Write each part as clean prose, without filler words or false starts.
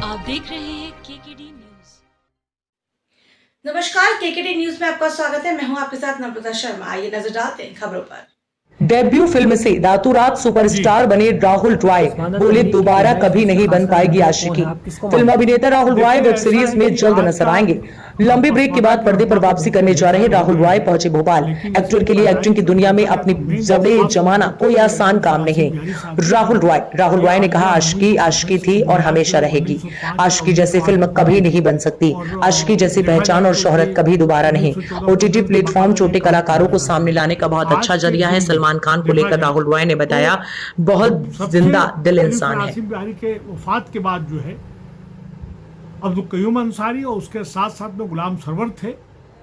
आप देख रहे हैं केकेडी न्यूज। नमस्कार, केकेडी न्यूज में आपका स्वागत है। मैं हूं आपके साथ नम्रता शर्मा। आइए नजर डालते हैं खबरों पर। डेब्यू फिल्म से रातों रात सुपरस्टार बने राहुल रॉय बोले दोबारा कभी नहीं बन पाएगी आशिकी। फिल्म अभिनेता राहुल रॉय वेब सीरीज में जल्द नजर आएंगे। लंबे ब्रेक के बाद पर्दे पर वापसी करने जा रहे राहुल रॉय पहुंचे भोपाल। एक्टर के लिए एक्टिंग की दुनिया में अपनी जड़ें जमाना कोई आसान काम नहीं। राहुल रॉय ने कहा आशिकी आशिकी थी और हमेशा रहेगी। आशिकी जैसी फिल्म कभी नहीं बन सकती। आशिकी जैसी पहचान और शोहरत कभी दोबारा नहीं। OTT प्लेटफॉर्म छोटे कलाकारों को सामने लाने का बहुत अच्छा जरिया है। सलमान खान को लेकर राहुल रॉय ने बताया बहुत जिंदा दिल इंसान है। के वफात के बाद जो है अब्दुल कयूम अंसारी और उसके साथ साथ में गुलाम सरवर थे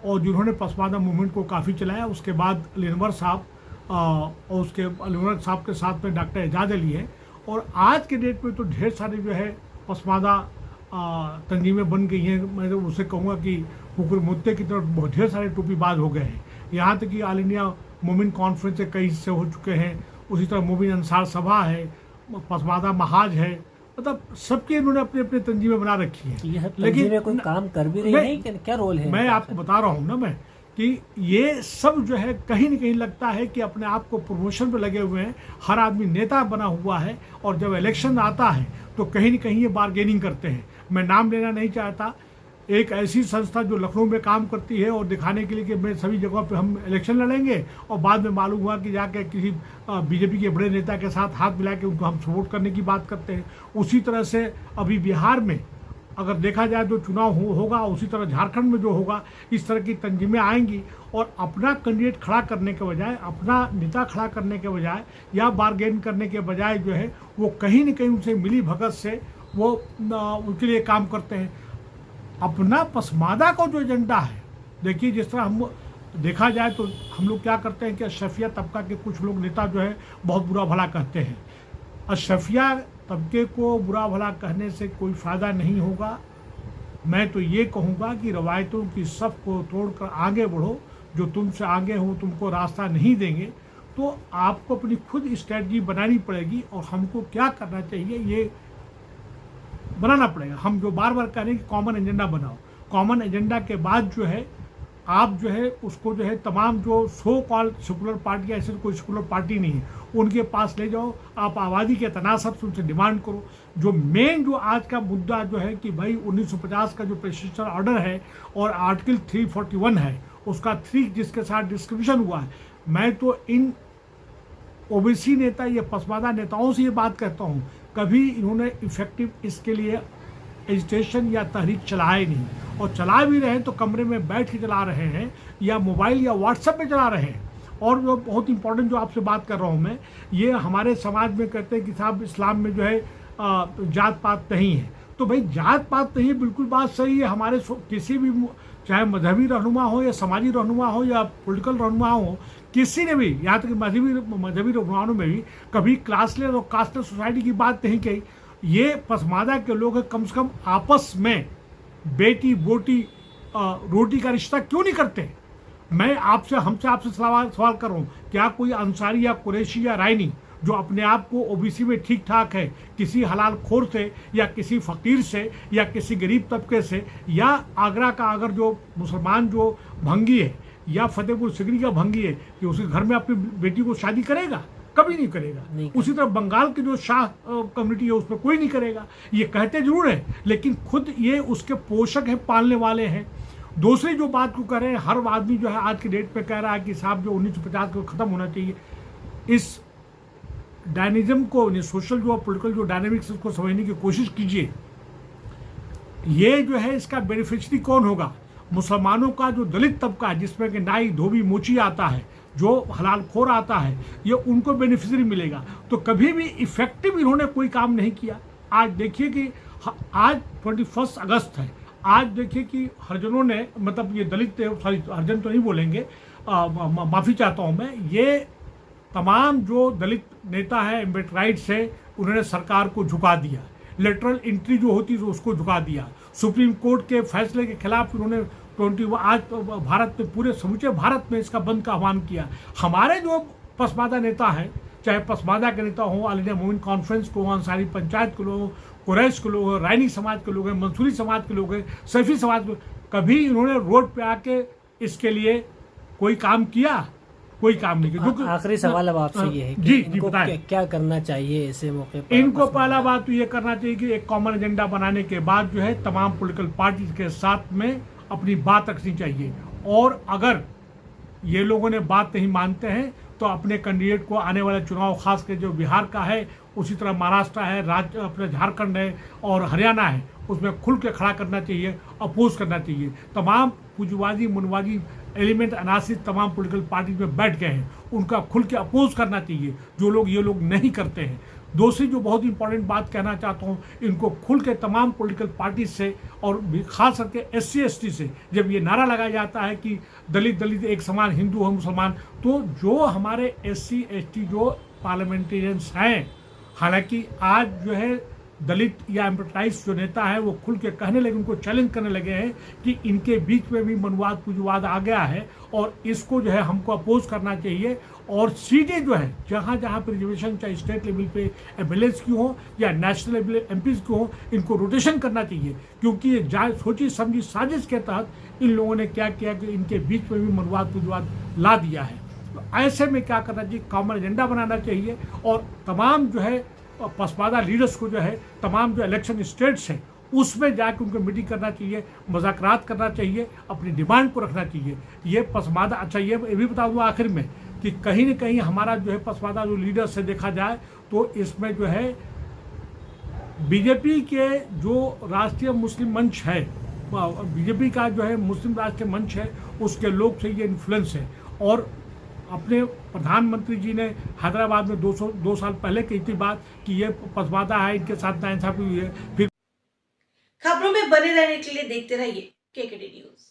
और जिन्होंने पसमानदा मूवमेंट को काफ़ी चलाया। उसके बाद अली अनवर साहब और उसके अली अनवर साहब के साथ में डॉक्टर एजाज अली है। और आज के डेट में तो ढेर सारे जो है पसमानदा तंजीमें बन गई हैं। मैं तो उसे कहूँगा कि हुकूर मुद्दे की तरफ बहुत ढेर सारे टोपीबाज हो गए हैं। यहाँ तक कि ऑल इंडिया मोमिन कॉन्फ्रेंस से कई हिस्से हो चुके हैं। उसी तरह मोमिन अंसार सभा है, पसमानदा महाज है, मतलब सबके इन्होंने अपने अपने तंजीमें बना रखी हैं। लेकिन कोई काम कर भी रही है कि क्या रोल है? मैं आपको बता रहा हूँ ना मैं कि ये सब जो है कहीं न कहीं लगता है कि अपने आप को प्रमोशन पे लगे हुए हैं। हर आदमी नेता बना हुआ है और जब इलेक्शन आता है तो कहीं न कहीं ये बार्गेनिंग करते हैं। मैं नाम लेना नहीं चाहता। एक ऐसी संस्था जो लखनऊ में काम करती है और दिखाने के लिए कि मैं सभी जगहों पे हम इलेक्शन लड़ेंगे और बाद में मालूम हुआ कि जाके किसी बीजेपी के बड़े नेता के साथ हाथ मिला के उनको हम सपोर्ट करने की बात करते हैं। उसी तरह से अभी बिहार में अगर देखा जाए तो चुनाव होगा, उसी तरह झारखंड में जो होगा, इस तरह की तंजीमें आएंगी और अपना कैंडिडेट खड़ा करने के बजाय, अपना नेता खड़ा करने के बजाय या बार्गेन करने के बजाय जो है वो कहीं न कहीं उनसे मिली भगत से वो उनके लिए काम करते हैं। अपना पसमानदा का जो एजेंडा है, देखिए जिस तरह हम देखा जाए तो हम लोग क्या करते हैं कि अशरफिया तबका के कुछ लोग नेता जो है बहुत बुरा भला कहते हैं। अशरफिया तबके को बुरा भला कहने से कोई फ़ायदा नहीं होगा। मैं तो ये कहूँगा कि रवायतों की सब को तोड़कर आगे बढ़ो। जो तुमसे आगे हो तुमको रास्ता नहीं देंगे, तो आपको अपनी खुद स्ट्रेटजी बनानी पड़ेगी और हमको क्या करना चाहिए ये बनाना पड़ेगा। हम जो बार बार कह रहे हैं कि कॉमन एजेंडा बनाओ। कॉमन एजेंडा के बाद जो है आप जो है उसको जो है तमाम जो सो कॉल्ड सेकुलर पार्टी, ऐसे कोई सेकुलर पार्टी नहीं है, उनके पास ले जाओ। आप आबादी के तनासब से उनसे डिमांड करो। जो मेन जो आज का मुद्दा जो है कि भाई 1950 का जो प्रेसिडेंशियल ऑर्डर है और आर्टिकल 341 है उसका 3 जिसके साथ डिस्क्रिप्शन हुआ है, मैं तो इन ओबीसी नेता या पसमानदा नेताओं से ये बात कहता हूँ, कभी इन्होंने इफेक्टिव इसके लिए एजिटेशन या तहरीक चलाए नहीं। और चला भी रहे हैं तो कमरे में बैठ के चला रहे हैं या मोबाइल या व्हाट्सएप पे चला रहे हैं। और जो बहुत इंपॉर्टेंट जो आपसे बात कर रहा हूँ मैं, ये हमारे समाज में कहते हैं कि साहब इस्लाम में जो है जात पात नहीं है। तो भाई जात पात नहीं है, बिल्कुल बात सही है। हमारे किसी भी चाहे मजहबी रहनुमा हो या समाजी रहनुमा हो या पॉलिटिकल रहनुमा हो, किसी ने भी, यहाँ तक मजहबी रहनुमाओं में भी कभी क्लासलेस और कास्टलेस सोसाइटी की बात नहीं कही। ये पसमानदा के लोग हैं, कम से कम आपस में बेटी बोटी रोटी का रिश्ता क्यों नहीं करते? मैं आपसे सवाल कर रहा हूँ, क्या कोई अंसारी या कुरैशी या रायनी जो अपने आप को ओबीसी में ठीक ठाक है, किसी हलाल खोर से या किसी फ़कीर से या किसी गरीब तबके से या आगरा का अगर जो मुसलमान जो भंगी है या फतेहपुर सिकरी का भंगी है, कि उसके घर में अपनी बेटी को शादी करेगा? कभी नहीं करेगा। उसी तरह बंगाल के जो शाह कम्युनिटी है उसमें कोई नहीं करेगा। ये कहते जरूर है लेकिन खुद ये उसके पोषक हैं, पालने वाले हैं। दूसरी जो बात को कह रहे हैं, हर आदमी जो है आज की डेट पे कह रहा है कि साहब जो 1950 को ख़त्म होना चाहिए। इस डायनिज्म को, सोशल जो पॉलिटिकल जो डायनेमिक्स उसको समझने की कोशिश कीजिए। ये जो है इसका बेनिफिशियरी कौन होगा? मुसलमानों का जो दलित तबका है जिसमें कि नाई धोबी मोची आता है, जो हलाल खोर आता है, ये उनको बेनिफिशियरी मिलेगा। तो कभी भी इफेक्टिव इन्होंने कोई काम नहीं किया। आज देखिए कि आज 21 अगस्त है, आज देखिए कि हरिजनों ने, मतलब ये दलित, सॉरी हरिजन तो नहीं बोलेंगे, माफ़ी चाहता हूँ मैं, ये तमाम जो दलित नेता है, एम्बेट्राइट्स है, उन्होंने सरकार को झुका दिया। लेटरल एंट्री जो होती है उसको झुका दिया। सुप्रीम कोर्ट के फैसले के खिलाफ उन्होंने आज भारत में, पूरे समूचे भारत में इसका बंद का आह्वान किया। हमारे जो पसमानदा नेता हैं, चाहे पसमानदा के नेता हों, ऑल इंडिया मोमिन कॉन्फ्रेंस को, अंसारी पंचायत के लोगों कुरैश के लोग हैं, रायनी समाज के लोग हैं, मंसूरी समाज के लोग हैं, सैफी समाज के, कभी इन्होंने रोड पे आके इसके लिए कोई काम किया? कोई काम नहीं किया। आखिरी सवाल अब आपसे ये है कि जी इनको बताएं। क्या करना चाहिए ऐसे मौके पर? इनको पहला बात तो ये करना चाहिए कि एक कॉमन एजेंडा बनाने के बाद जो है तमाम पॉलिटिकल पार्टी के साथ में अपनी बात रखनी चाहिए, और अगर ये लोगों ने बात नहीं मानते हैं तो अपने कैंडिडेट को आने वाले चुनाव, खास कर जो बिहार का है, उसी तरह महाराष्ट्र है, राज्य अपने झारखंड है और हरियाणा है, उसमें खुल के खड़ा करना चाहिए, अपोज करना चाहिए। तमाम पूंजीवादी मुनवादी एलिमेंट अनासिस तमाम पॉलिटिकल पार्टी में बैठ गए हैं, उनका खुल के अपोज करना चाहिए, जो लोग ये लोग नहीं करते हैं। दूसरी जो बहुत इंपॉर्टेंट बात कहना चाहता हूँ, इनको खुल के तमाम पॉलिटिकल पार्टी से और खास करके SC ST से जब ये नारा लगाया जाता है कि दलित एक समान, हिंदू हो मुसलमान, तो जो हमारे SC ST जो पार्लियामेंटेरियंस हैं, हालांकि आज जो है दलित या एम्पटाइज जो नेता है वो खुल के कहने लगे, उनको चैलेंज करने लगे हैं कि इनके बीच में भी मनवाद पूंजीवाद आ गया है और इसको जो है हमको अपोज करना चाहिए। और सीटें जो है जहाँ जहाँ पर रिजर्वेशन, चाहे स्टेट लेवल पे MLAs की हो या नेशनल लेवल MPs की हो, इनको रोटेशन करना चाहिए, क्योंकि ये सोची समझी साजिश के तहत इन लोगों ने क्या किया कि इनके बीच में भी मनवाद पूंजीवाद ला दिया है। तो ऐसे में क्या करना चाहिए, कॉमन एजेंडा बनाना चाहिए और तमाम जो है पसमादा लीडर्स को जो है तमाम जो इलेक्शन स्टेट्स हैं उसमें जाकर उनको मीटिंग करना चाहिए, मुज़ाकरात करना चाहिए, अपनी डिमांड को रखना चाहिए। ये पसमादा, अच्छा ये भी बता दूँ आखिर में कि कहीं न कहीं हमारा जो है पसमादा जो लीडर्स से देखा जाए तो इसमें जो है बीजेपी के जो राष्ट्रीय मुस्लिम मंच है, बीजेपी का जो है मुस्लिम राष्ट्रीय मंच है, उसके लोग से ये इन्फ्लुएंस है। और अपने प्रधानमंत्री जी ने हैदराबाद में 2 साल पहले कही थी बात कि ये पसमादा है, इनके साथ नाइंसाफी हुई है। फिर खबरों में बने रहने के लिए देखते रहिए KKD न्यूज़।